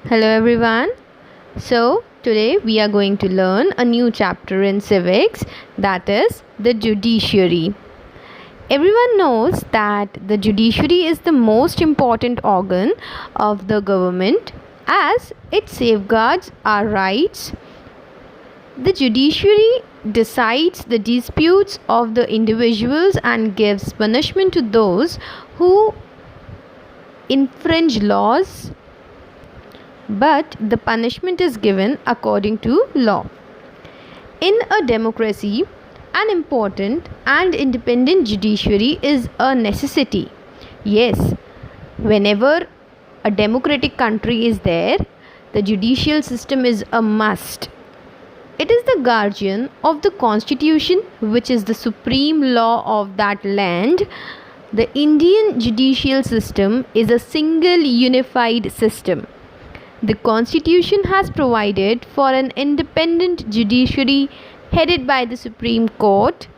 Hello everyone. So, today we are going to learn a new chapter in civics, that is the judiciary. Everyone knows that the judiciary is the most important organ of the government as it safeguards our rights. The judiciary decides the disputes of the individuals and gives punishment to those who infringe laws, but the punishment is given according to law. In a democracy, an important and independent judiciary is a necessity. Yes, whenever a democratic country is there, the judicial system is a must. It is the guardian of the constitution, which is the supreme law of that land. The Indian judicial system is a single unified system. The Constitution has provided for an independent judiciary headed by the Supreme Court,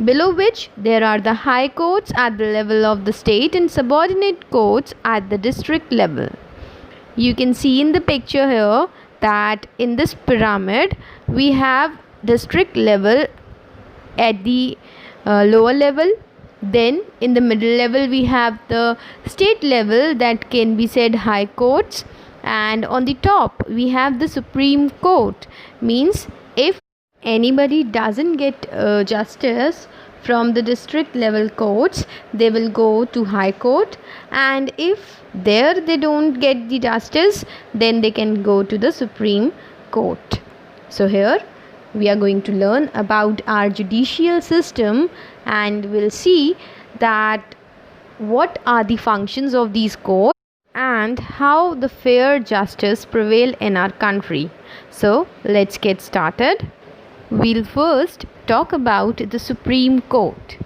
below which there are the High Courts at the level of the state and subordinate courts at the district level. You can see in the picture here that in this pyramid we have district level at the lower level. Then in the middle level we have the state level, that can be said high courts, and on the top we have the Supreme Court. Means if anybody doesn't get justice from the district level courts, they will go to high court, and if there they don't get the justice, then they can go to the Supreme Court. So here we are going to learn about our judicial system, and we'll see that what are the functions of these courts and how the fair justice prevail in our country. So let's get started. We'll first talk about the Supreme Court.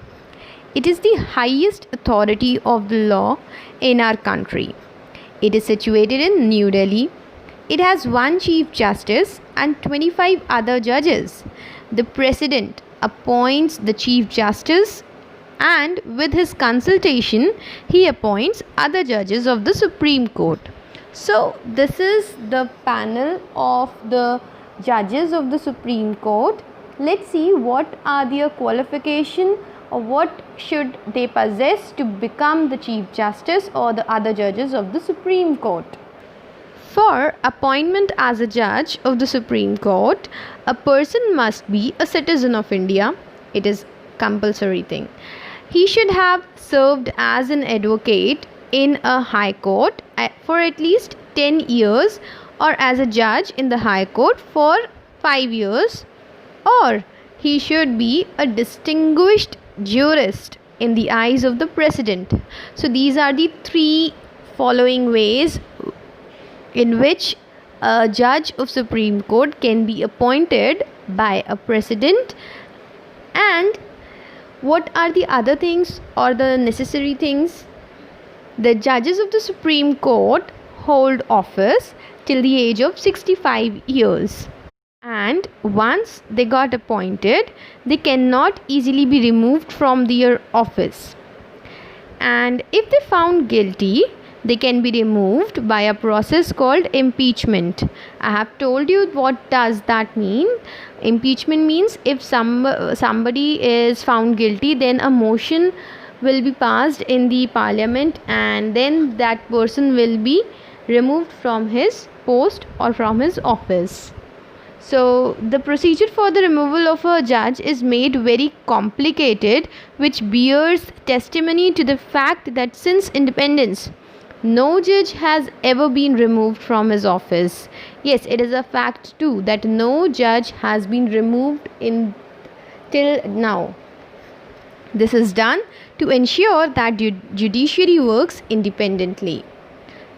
It is the highest authority of the law in our country. It is situated in New Delhi. It has one Chief Justice and 25 other judges. The President appoints the Chief Justice, and with his consultation he appoints other judges of the Supreme Court. So this is the panel of the judges of the Supreme Court. Let's see what are their qualification, or what should they possess to become the Chief Justice or the other judges of the Supreme Court. For appointment as a judge of the Supreme Court, a person must be a citizen of India. It is compulsory thing. He should have served as an advocate in a high court for at least 10 years, or as a judge in the high court for 5 years, or he should be a distinguished jurist in the eyes of the president. So these are the three following ways in which a judge of Supreme Court can be appointed by a president. And what are the other things or the necessary things? The judges of the Supreme Court hold office till the age of 65 years. And once they got appointed, they cannot easily be removed from their office. And if they found guilty, they can be removed by a process called impeachment. I have told you what does that mean. Impeachment means if somebody is found guilty, then a motion will be passed in the parliament, and then that person will be removed from his post or from his office. So the procedure for the removal of a judge is made very complicated, which bears testimony to the fact that since independence, no judge has ever been removed from his office. Yes, it is a fact too that no judge has been removed till now. This is done to ensure that judiciary works independently.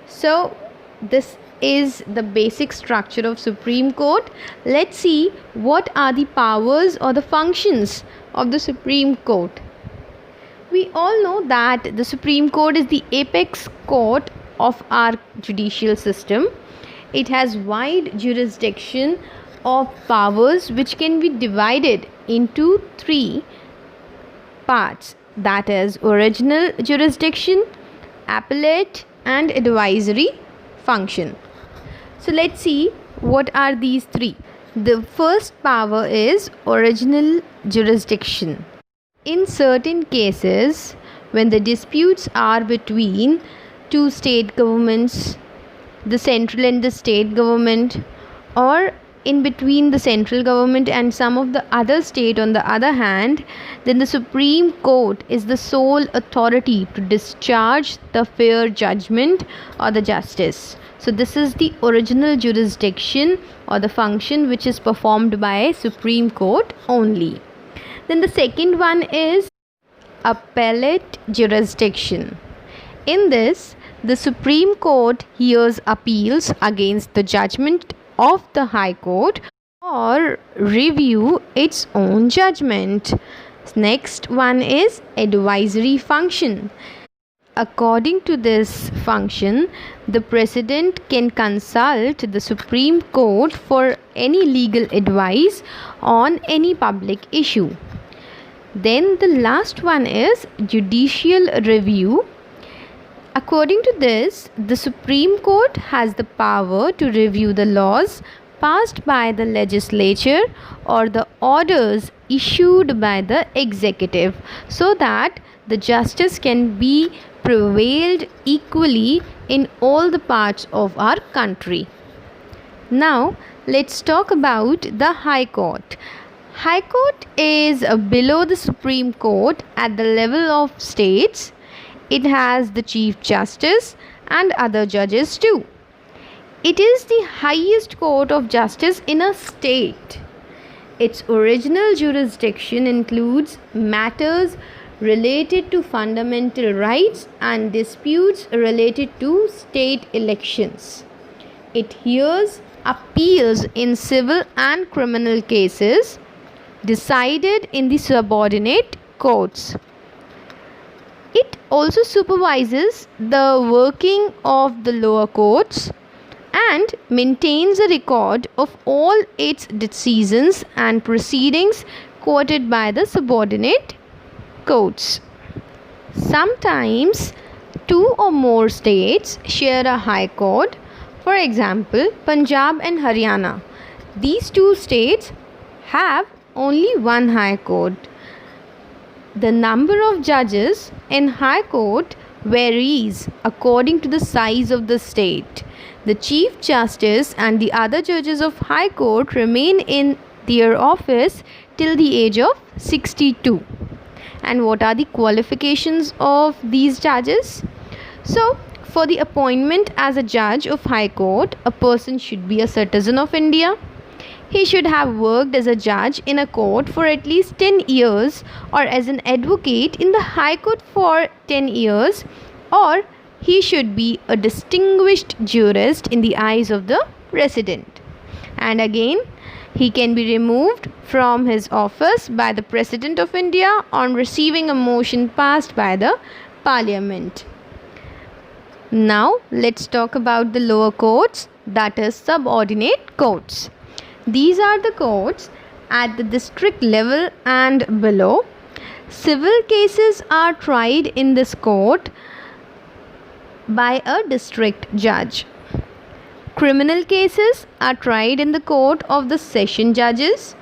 So this is the basic structure of Supreme Court. Let's see what are the powers or the functions of the Supreme Court. We all know that the Supreme Court is the apex court of our judicial system. It has wide jurisdiction of powers which can be divided into three parts, that is original jurisdiction, appellate and advisory function. So let's see what are these three. The first power is original jurisdiction. In certain cases, when the disputes are between two state governments, the central and the state government, or in between the central government and some of the other state on the other hand, then the Supreme Court is the sole authority to discharge the fair judgment or the justice. So this is the original jurisdiction or the function which is performed by Supreme Court only. Then the second one is appellate jurisdiction. In this, the Supreme Court hears appeals against the judgment of the High Court or review its own judgment. Next one is advisory function. According to this function, the President can consult the Supreme Court for any legal advice on any public issue. Then the last one is judicial review. According to this, the Supreme Court has the power to review the laws passed by the legislature or the orders issued by the executive so that the justice can be prevailed equally in all the parts of our country. Now, let's talk about the High Court. High Court is below the Supreme Court at the level of states. It has the Chief Justice and other judges too. It is the highest court of justice in a state. Its original jurisdiction includes matters related to fundamental rights and disputes related to state elections. It hears appeals in civil and criminal cases decided in the subordinate courts. It also supervises the working of the lower courts and maintains a record of all its decisions and proceedings quoted by the subordinate courts. Sometimes two or more states share a high court. For example, Punjab and Haryana. These two states have only one high court. The number of judges in high court varies according to the size of the state. The Chief Justice and the other judges of high court remain in their office till the age of 62. And what are the qualifications of these judges? So, for the appointment as a judge of high court, a person should be a citizen of India. He should have worked as a judge in a court for at least 10 years or as an advocate in the High Court for 10 years, or he should be a distinguished jurist in the eyes of the President. And again, he can be removed from his office by the President of India on receiving a motion passed by the Parliament. Now, let's talk about the lower courts, that is subordinate courts. These are the courts at the district level and below. Civil cases are tried in this court by a district judge. Criminal cases are tried in the court of the session judges.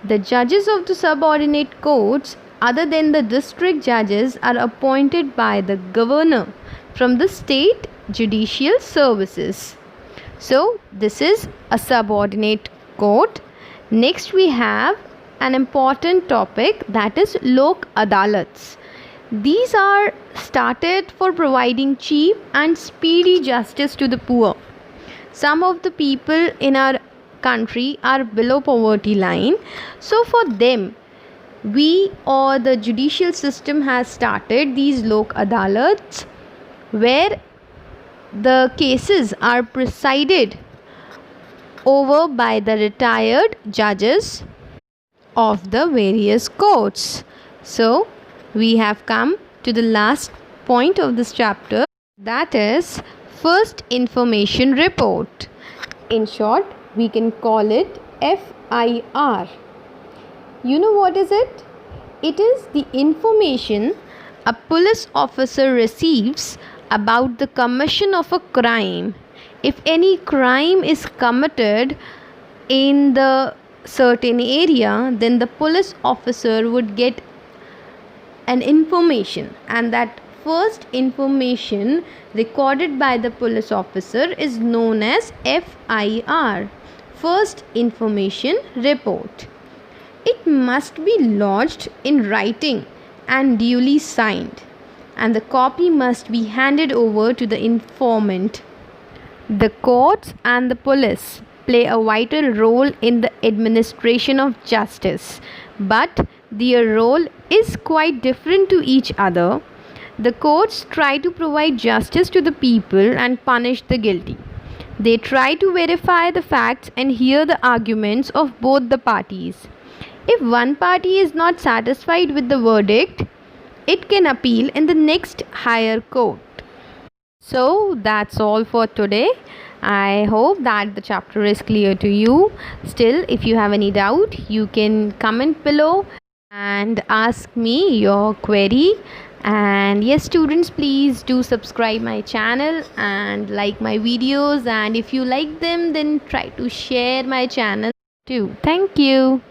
The judges of the subordinate courts, other than the district judges, are appointed by the governor from the state judicial services. So, this is a subordinate court. Next, we have an important topic, that is Lok Adalats. These are started for providing cheap and speedy justice to the poor. Some of the people in our country are below poverty line. So for them, we or the judicial system has started these Lok Adalats where the cases are presided over by the retired judges of the various courts. So, we have come to the last point of this chapter, that is First Information Report. In short, we can call it FIR. You know what is it? It is the information a police officer receives about the commission of a crime If any crime is committed in the certain area, then the police officer would get an information, and that first information recorded by the police officer is known as FIR, first information report. It must be lodged in writing and duly signed, and the copy must be handed over to the informant. The courts and the police play a vital role in the administration of justice, but their role is quite different to each other. The courts try to provide justice to the people and punish the guilty. They try to verify the facts and hear the arguments of both the parties. If one party is not satisfied with the verdict, it can appeal in the next higher court. So that's all for today. I hope that the chapter is clear to you. Still, if you have any doubt, you can comment below and ask me your query. And yes, students, please do subscribe my channel and like my videos, and if you like them, then try to share my channel too. Thank you.